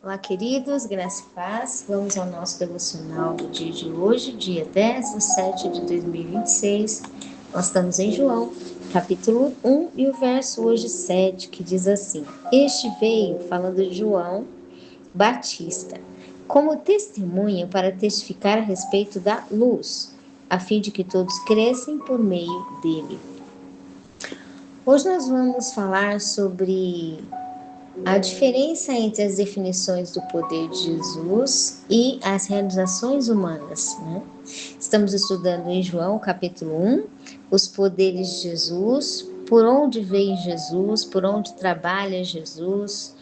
Olá, queridos, graça e paz. Vamos ao nosso devocional do dia de hoje, dia 10/7/2026. Nós estamos em João, capítulo 1 e o verso hoje 7, que diz assim: Este veio, falando de João Batista, como testemunha para testificar a respeito da luz, a fim de que todos crescem por meio dele. Hoje nós vamos falar sobre a diferença entre as definições do poder de Jesus e as realizações humanas, né? Estamos estudando em João, capítulo 1, os poderes de Jesus, por onde veio Jesus, por onde trabalha Jesus,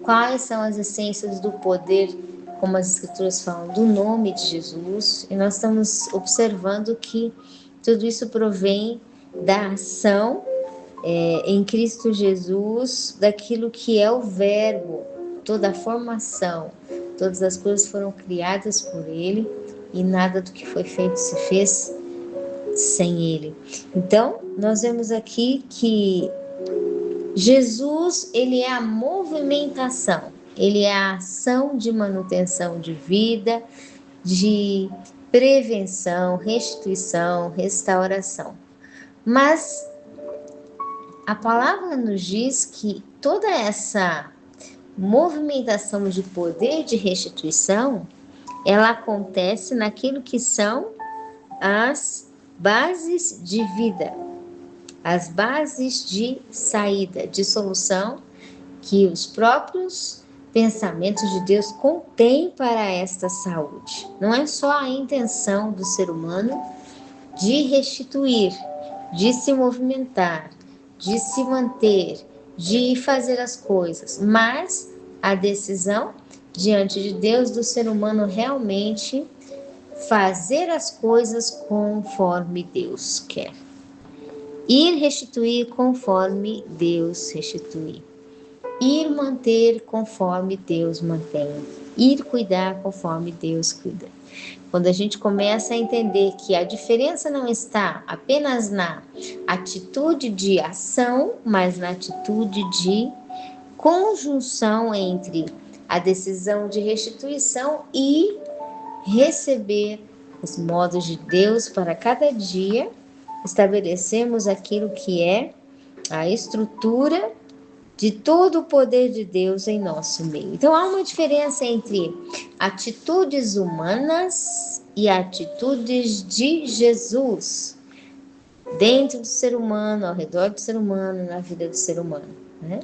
quais são as essências do poder, como as escrituras falam, do nome de Jesus. E nós estamos observando que tudo isso provém da ação em Cristo Jesus, daquilo que é o verbo, toda a formação, todas as coisas foram criadas por Ele e nada do que foi feito se fez sem Ele. Então, nós vemos aqui que Jesus, ele é a movimentação, ele é a ação de manutenção de vida, de prevenção, restituição, restauração. Mas a palavra nos diz que toda essa movimentação de poder de restituição, ela acontece naquilo que são as bases de vida, as bases de saída, de solução que os próprios pensamentos de Deus contêm para esta saúde. Não é só a intenção do ser humano de restituir, de se movimentar, de se manter, de fazer as coisas, mas a decisão diante de Deus do ser humano realmente fazer as coisas conforme Deus quer. Ir restituir conforme Deus restituir. Ir manter conforme Deus mantém. Ir cuidar conforme Deus cuida. Quando a gente começa a entender que a diferença não está apenas na atitude de ação, mas na atitude de conjunção entre a decisão de restituição e receber os modos de Deus para cada dia, estabelecemos aquilo que é a estrutura de todo o poder de Deus em nosso meio. Então há uma diferença entre atitudes humanas e atitudes de Jesus dentro do ser humano, ao redor do ser humano, na vida do ser humano, né?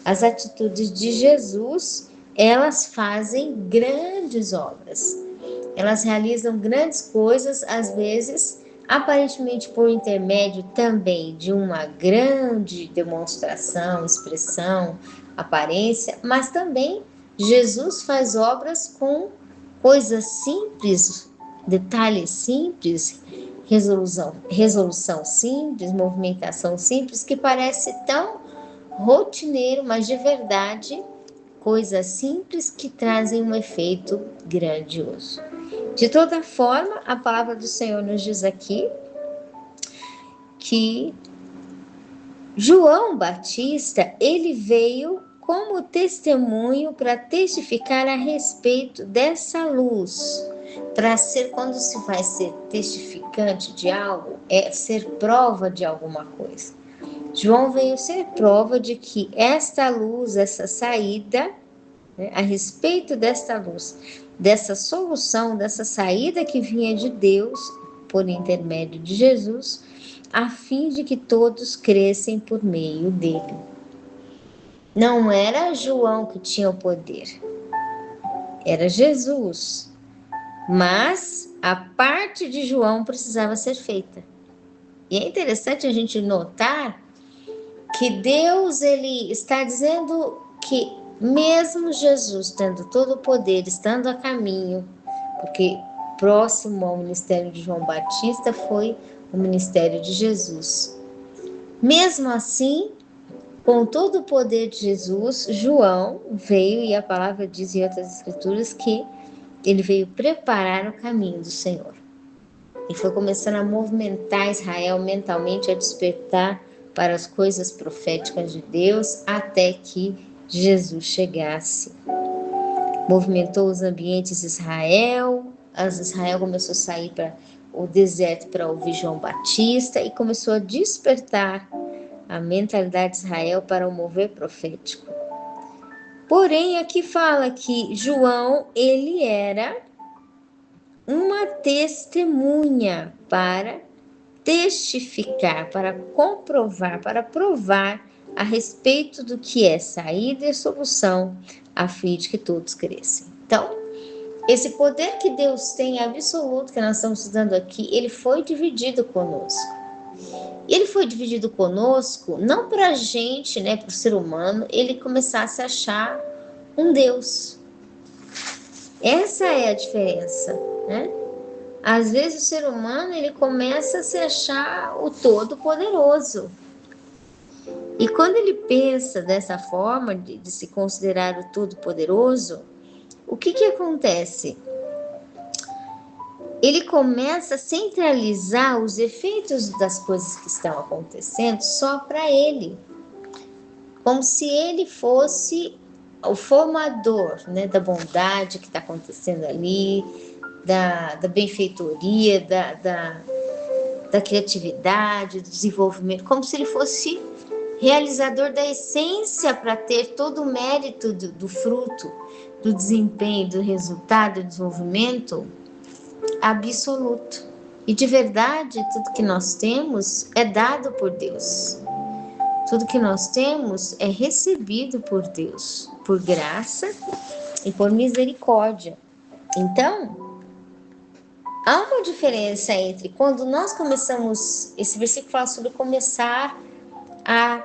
As atitudes de Jesus, elas fazem grandes obras, elas realizam grandes coisas, às vezes aparentemente por intermédio também de uma grande demonstração, expressão, aparência, mas também Jesus faz obras com coisas simples, detalhes simples, resolução simples, movimentação simples, que parece tão rotineiro, mas de verdade, coisas simples que trazem um efeito grandioso. De toda forma, a palavra do Senhor nos diz aqui que João Batista, ele veio como testemunho para testificar a respeito dessa luz. Para ser, quando se vai ser testificante de algo, é ser prova de alguma coisa. João veio ser prova de que esta luz, essa saída, né, a respeito desta luz, dessa solução, dessa saída que vinha de Deus, por intermédio de Jesus, a fim de que todos crescem por meio dele. Não era João que tinha o poder, era Jesus. Mas a parte de João precisava ser feita. E é interessante a gente notar que Deus, ele está dizendo que mesmo Jesus tendo todo o poder, estando a caminho, porque próximo ao ministério de João Batista foi o ministério de Jesus. Mesmo assim, com todo o poder de Jesus, João veio, e a palavra diz em outras escrituras que ele veio preparar o caminho do Senhor. E foi começando a movimentar Israel mentalmente, a despertar para as coisas proféticas de Deus, até que Jesus chegasse. movimentou os ambientes de Israel. Israel começou a sair para o deserto para ouvir João Batista e começou a despertar a mentalidade de Israel para o mover profético. Porém, aqui fala que João, ele era uma testemunha para testificar, para comprovar, para provar a respeito do que é saída e solução, a fim de que todos cresçam. Então, esse poder que Deus tem absoluto, que nós estamos estudando aqui, ele foi dividido conosco. E ele foi dividido conosco não para a gente, né, para o ser humano, ele começasse a achar um Deus. Essa é a diferença, né? Às vezes o ser humano ele começa a se achar o todo-poderoso. E quando ele pensa dessa forma de se considerar o todo-poderoso, o que acontece? Ele começa a centralizar os efeitos das coisas que estão acontecendo só para ele. Como se ele fosse o formador, né, da bondade que está acontecendo ali, da benfeitoria, da criatividade, do desenvolvimento, como se ele fosse realizador da essência para ter todo o mérito do fruto, do desempenho, do resultado, do desenvolvimento absoluto. E de verdade, tudo que nós temos é dado por Deus. Tudo que nós temos é recebido por Deus, por graça e por misericórdia. Então, há uma diferença entre quando nós começamos, esse versículo fala sobre começar a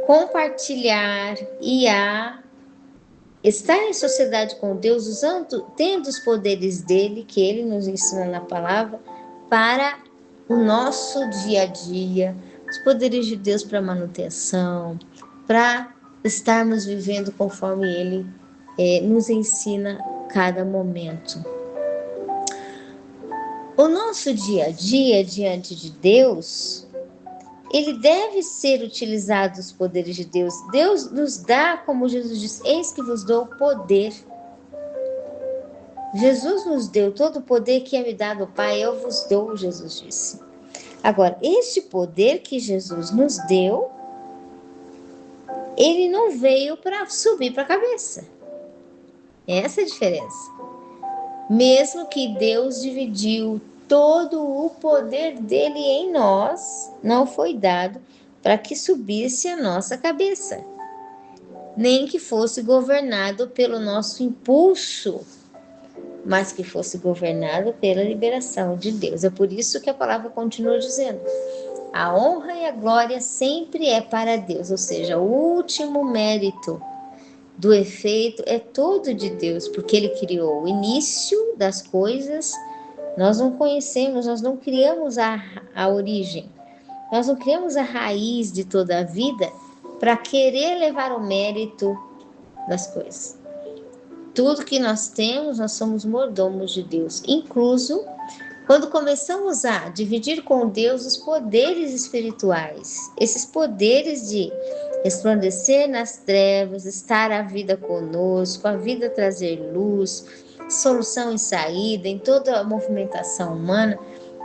compartilhar e a estar em sociedade com Deus, tendo os poderes dele, que ele nos ensina na palavra, para o nosso dia a dia, os poderes de Deus para manutenção, para estarmos vivendo conforme ele nos ensina cada momento. O nosso dia a dia diante de Deus, ele deve ser utilizado os poderes de Deus. Deus nos dá, como Jesus disse, eis que vos dou poder. Jesus nos deu todo o poder que é me dado, Pai, eu vos dou, Jesus disse. Agora, este poder que Jesus nos deu, ele não veio para subir para a cabeça. Essa é a diferença. Mesmo que Deus dividiu todo o poder dele em nós, não foi dado para que subisse a nossa cabeça, nem que fosse governado pelo nosso impulso, mas que fosse governado pela liberação de Deus. É por isso que a palavra continua dizendo: a honra e a glória sempre é para Deus, ou seja, o último mérito do efeito é todo de Deus, porque ele criou o início das coisas. Nós não conhecemos, nós não criamos a origem, nós não criamos a raiz de toda a vida para querer levar o mérito das coisas. Tudo que nós temos, nós somos mordomos de Deus, incluso quando começamos a dividir com Deus os poderes espirituais, esses poderes de resplandecer nas trevas, estar a vida conosco, a vida trazer luz, solução e saída em toda a movimentação humana,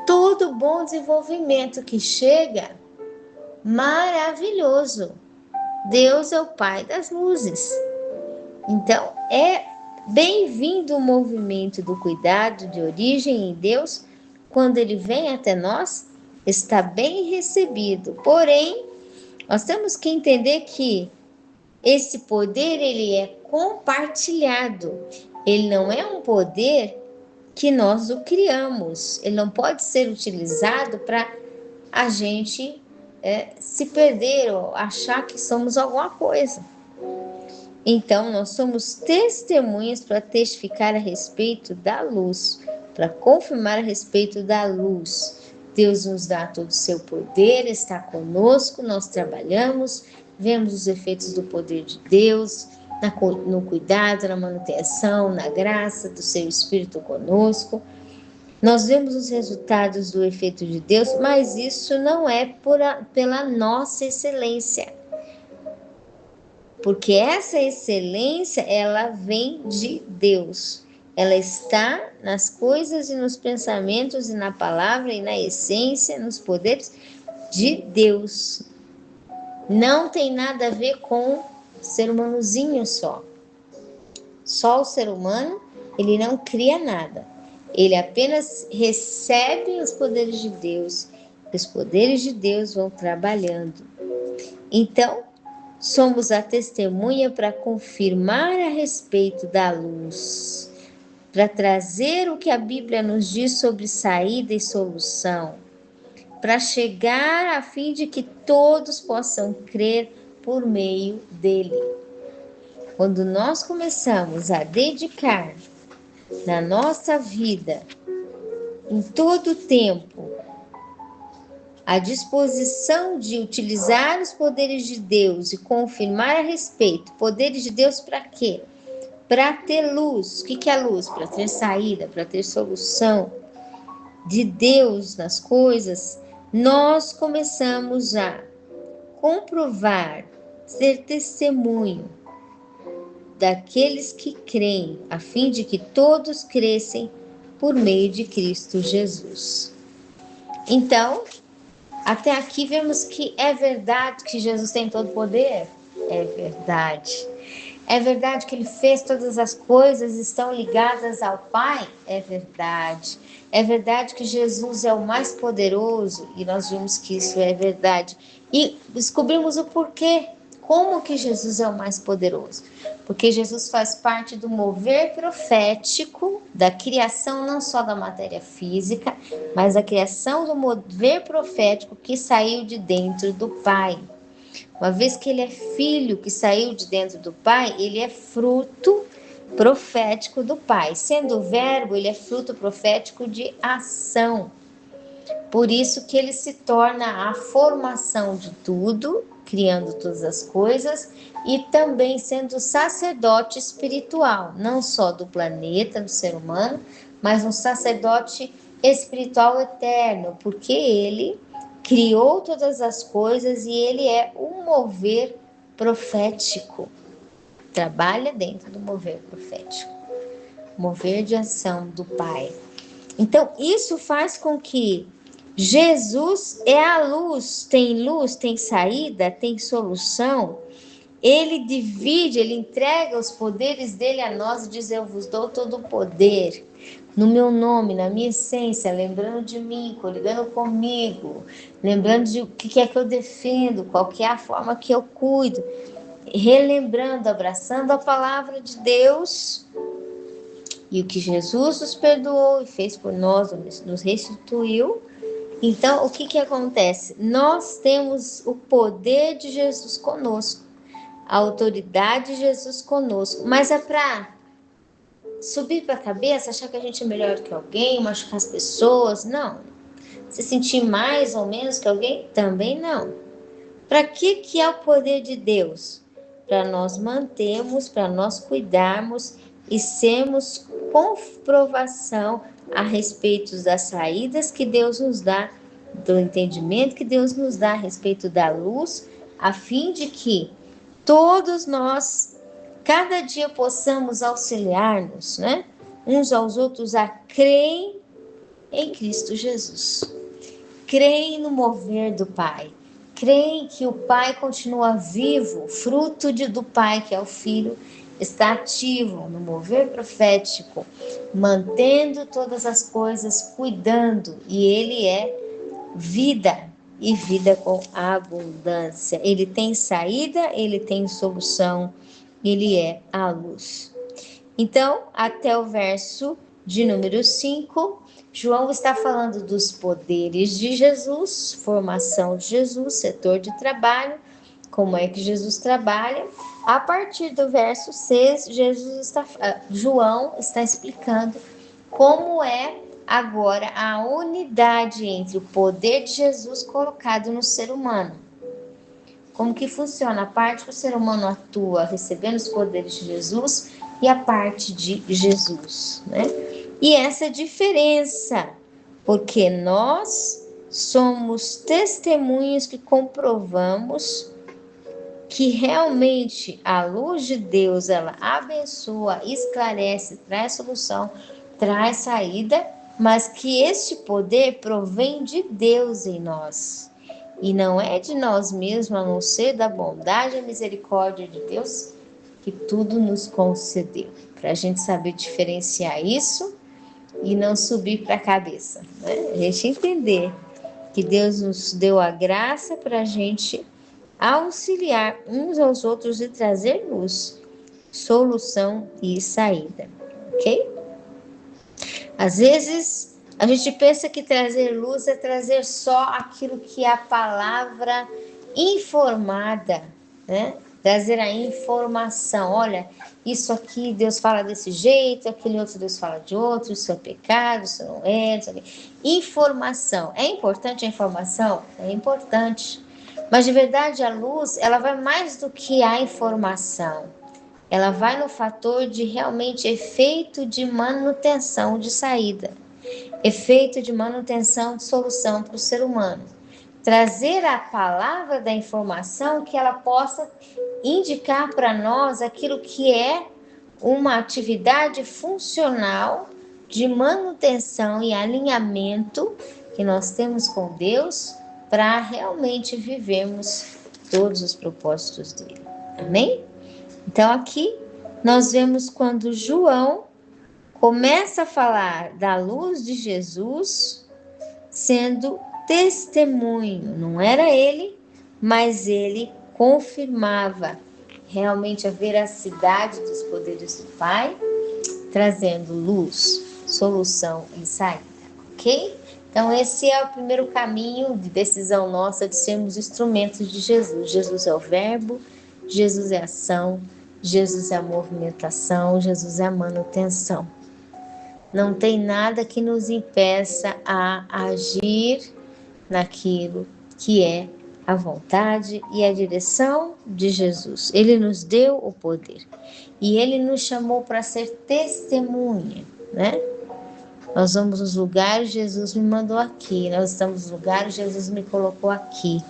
todo bom desenvolvimento que chega, maravilhoso. Deus é o Pai das luzes. Então, é bem-vindo o movimento do cuidado de origem em Deus. Quando ele vem até nós, está bem recebido. Porém, nós temos que entender que esse poder ele é compartilhado. Ele não é um poder que nós o criamos. Ele não pode ser utilizado para a gente se perder ou achar que somos alguma coisa. Então, nós somos testemunhas para testificar a respeito da luz, para confirmar a respeito da luz. Deus nos dá todo o seu poder, está conosco, nós trabalhamos, vemos os efeitos do poder de Deus, no cuidado, na manutenção, na graça do seu Espírito conosco. Nós vemos os resultados do efeito de Deus, mas isso não é pela nossa excelência. porque essa excelência, ela vem de Deus. Ela está nas coisas e nos pensamentos e na palavra e na essência, nos poderes de Deus. Não tem nada a ver com ser humanozinho só. Só o ser humano, ele não cria nada. Ele apenas recebe os poderes de Deus. Os poderes de Deus vão trabalhando. Então, somos a testemunha para confirmar a respeito da luz, para trazer o que a Bíblia nos diz sobre saída e solução, para chegar a fim de que todos possam crer por meio dele. Quando nós começamos a dedicar na nossa vida, em todo o tempo, a disposição de utilizar os poderes de Deus e confirmar a respeito, poderes de Deus para quê? Para ter luz. O que é luz? Para ter saída, para ter solução de Deus nas coisas, nós começamos a comprovar, ser testemunho daqueles que creem, a fim de que todos crescem por meio de Cristo Jesus. Então, até aqui vemos que é verdade que Jesus tem todo o poder? É verdade. É verdade que ele fez todas as coisas, estão ligadas ao Pai? É verdade. É verdade que Jesus é o mais poderoso, e nós vimos que isso é verdade. E descobrimos o porquê. Como que Jesus é o mais poderoso? Porque Jesus faz parte do mover profético, da criação não só da matéria física, mas da criação do mover profético que saiu de dentro do Pai. Uma vez que ele é filho que saiu de dentro do Pai, ele é fruto profético do Pai. Sendo o verbo, ele é fruto profético de ação. Por isso que ele se torna a formação de tudo, criando todas as coisas, e também sendo sacerdote espiritual, não só do planeta, do ser humano, mas um sacerdote espiritual eterno, porque ele criou todas as coisas e ele é um mover profético. Trabalha dentro do mover profético, mover de ação do Pai. Então, isso faz com que Jesus é a luz, tem saída, tem solução. Ele divide, ele entrega os poderes dele a nós e diz: eu vos dou todo o poder no meu nome, na minha essência, lembrando de mim, coligando comigo, lembrando de o que é que eu defendo, qual que é a forma que eu cuido, relembrando, abraçando a palavra de Deus e o que Jesus nos perdoou e fez por nós, nos restituiu. Então, o que acontece? Nós temos o poder de Jesus conosco, a autoridade de Jesus conosco, mas é para subir para a cabeça, achar que a gente é melhor que alguém, machucar as pessoas? Não. Se sentir mais ou menos que alguém? Também não. Para que é o poder de Deus? Para nós mantermos, para nós cuidarmos e sermos comprovação a respeito das saídas que Deus nos dá, do entendimento que Deus nos dá a respeito da luz, a fim de que todos nós, cada dia, possamos auxiliar-nos, né, uns aos outros a crerem em Cristo Jesus. Creem no mover do Pai. Creem que o Pai continua vivo, fruto do Pai, que é o Filho, está ativo no mover profético, mantendo todas as coisas, cuidando, e ele é vida, e vida com abundância. Ele tem saída, ele tem solução, ele é a luz. Então, até o verso de número 5, João está falando dos poderes de Jesus, formação de Jesus, setor de trabalho, como é que Jesus trabalha. A partir do verso 6, João está explicando como é agora a unidade entre o poder de Jesus colocado no ser humano. Como que funciona a parte que o ser humano atua recebendo os poderes de Jesus e a parte de Jesus, né? E essa diferença, porque nós somos testemunhas que comprovamos que realmente a luz de Deus, ela abençoa, esclarece, traz solução, traz saída, mas que este poder provém de Deus em nós. E não é de nós mesmos, a não ser da bondade e misericórdia de Deus, que tudo nos concedeu. Para a gente saber diferenciar isso e não subir para a cabeça, né? A gente entender que Deus nos deu a graça para a gente auxiliar uns aos outros e trazer luz, solução e saída, ok? Às vezes a gente pensa que trazer luz é trazer só aquilo que é a palavra informada, né? Trazer a informação. Olha, isso aqui Deus fala desse jeito, aquele outro Deus fala de outro, isso é pecado, isso não é. Isso aqui. Informação. É importante a informação? É importante. Mas de verdade a luz, ela vai mais do que a informação. Ela vai no fator de realmente efeito de manutenção de saída, efeito de manutenção de solução para o ser humano. Trazer a palavra da informação que ela possa indicar para nós aquilo que é uma atividade funcional de manutenção e alinhamento que nós temos com Deus para realmente vivermos todos os propósitos dele. Amém? Então aqui nós vemos quando João começa a falar da luz de Jesus sendo testemunho. Não era ele, mas ele confirmava realmente a veracidade dos poderes do Pai, trazendo luz, solução e saída, ok? Então esse é o primeiro caminho de decisão nossa de sermos instrumentos de Jesus. Jesus é o verbo, Jesus é a ação, Jesus é a movimentação, Jesus é a manutenção. Não tem nada que nos impeça a agir naquilo que é a vontade e a direção de Jesus. Ele nos deu o poder e ele nos chamou para ser testemunha, né? Nós vamos nos lugares, Jesus me mandou aqui. Nós estamos nos lugares, Jesus me colocou aqui.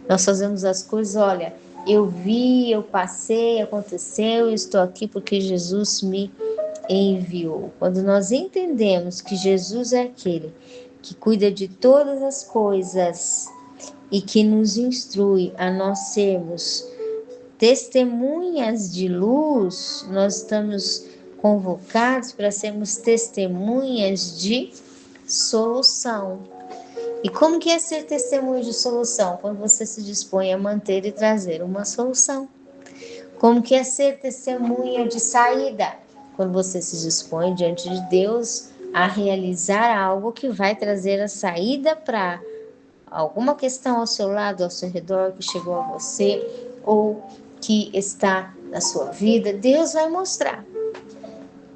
Nós fazemos as coisas, olha, eu vi, eu passei, aconteceu, eu estou aqui porque Jesus me enviou. Quando nós entendemos que Jesus é aquele que cuida de todas as coisas e que nos instrui a nós sermos testemunhas de luz, nós estamos convocados para sermos testemunhas de solução. E como que é ser testemunho de solução? Quando você se dispõe a manter e trazer uma solução. Como que é ser testemunha de saída? Quando você se dispõe diante de Deus a realizar algo que vai trazer a saída para alguma questão ao seu lado, ao seu redor, que chegou a você ou que está na sua vida, Deus vai mostrar.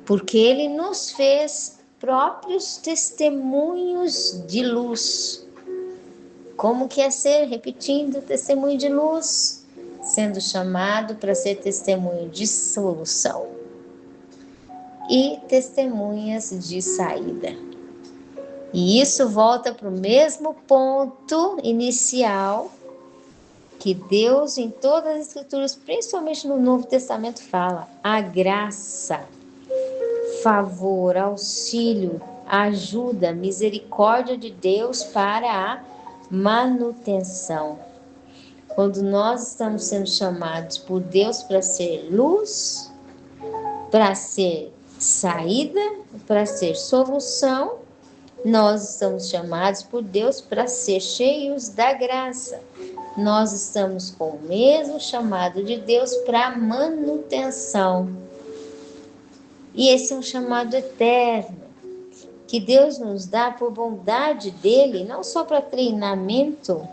Porque Ele nos fez próprios testemunhos de luz. Como que é ser, repetindo, testemunho de luz? Sendo chamado para ser testemunho de solução e testemunhas de saída. E isso volta para o mesmo ponto inicial que Deus em todas as escrituras, principalmente no Novo Testamento, fala: a graça, favor, auxílio, ajuda, misericórdia de Deus para a manutenção. Quando nós estamos sendo chamados por Deus para ser luz, para ser saída, para ser solução, nós estamos chamados por Deus para ser cheios da graça. Nós estamos com o mesmo chamado de Deus para manutenção. E esse é um chamado eterno, que Deus nos dá por bondade dele, não só para treinamento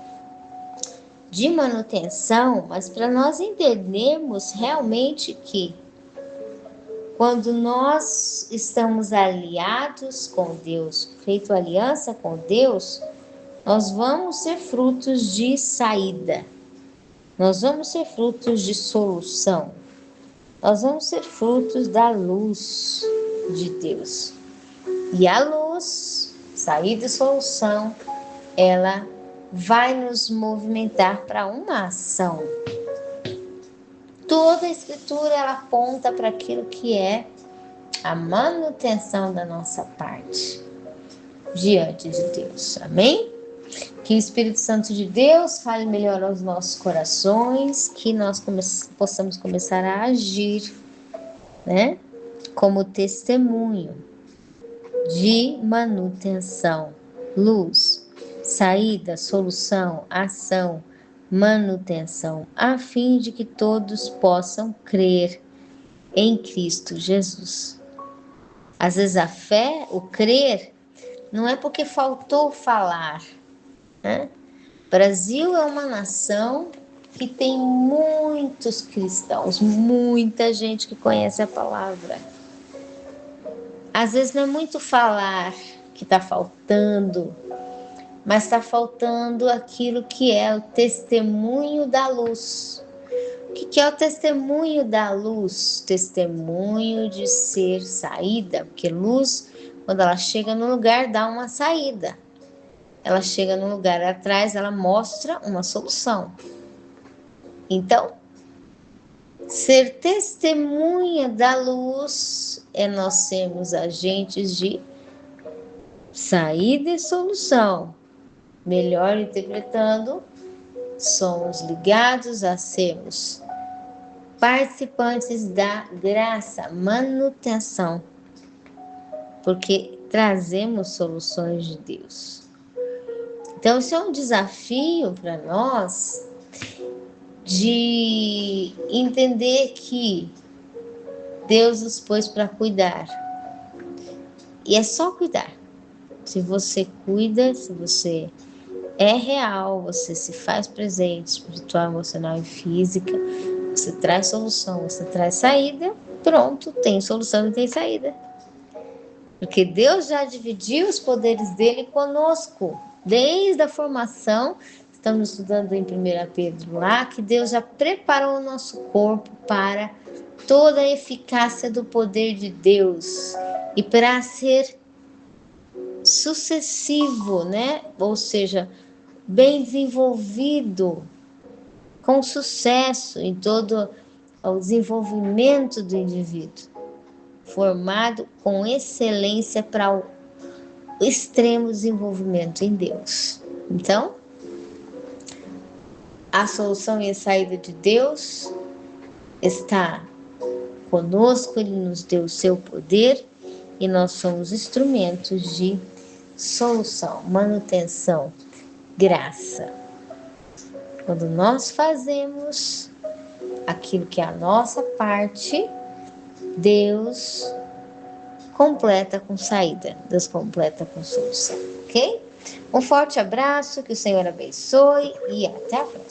de manutenção, mas para nós entendermos realmente que quando nós estamos aliados com Deus, feito aliança com Deus, nós vamos ser frutos de saída, nós vamos ser frutos de solução, nós vamos ser frutos da luz de Deus. E a luz, saída e solução, ela vai nos movimentar para uma ação. toda a Escritura ela aponta para aquilo que é a manutenção da nossa parte diante de Deus. Amém? Que o Espírito Santo de Deus fale melhor aos nossos corações, que nós possamos começar a agir, né? Como testemunho de manutenção, luz, saída, solução, ação, manutenção, a fim de que todos possam crer em Cristo Jesus. Às vezes a fé, o crer, não é porque faltou falar, né? Brasil é uma nação que tem muitos cristãos, muita gente que conhece a palavra. Às vezes não é muito falar que está faltando, mas está faltando aquilo que é o testemunho da luz. O que é o testemunho da luz? Testemunho de ser saída, porque luz, quando ela chega no lugar, dá uma saída. Ela chega no lugar atrás, ela mostra uma solução. Então, ser testemunha da luz é nós sermos agentes de saída e solução. Melhor interpretando, somos ligados a sermos participantes da graça, manutenção, porque trazemos soluções de Deus. Então, isso é um desafio para nós de entender que Deus nos pôs para cuidar. E é só cuidar. Se você cuida, se você é real, você se faz presente, espiritual, emocional e física, você traz solução, você traz saída, pronto, tem solução e tem saída. Porque Deus já dividiu os poderes dele conosco, desde a formação. Estamos estudando em 1 Pedro lá, que Deus já preparou o nosso corpo para toda a eficácia do poder de Deus e para ser sucessivo, né? Ou seja, bem desenvolvido, com sucesso em todo o desenvolvimento do indivíduo, formado com excelência para o extremo desenvolvimento em Deus. Então, a solução e a saída de Deus está conosco, Ele nos deu o seu poder e nós somos instrumentos de solução, manutenção, graça. Quando nós fazemos aquilo que é a nossa parte, Deus completa com saída, Deus completa com solução, ok? Um forte abraço, que o Senhor abençoe e até a próxima.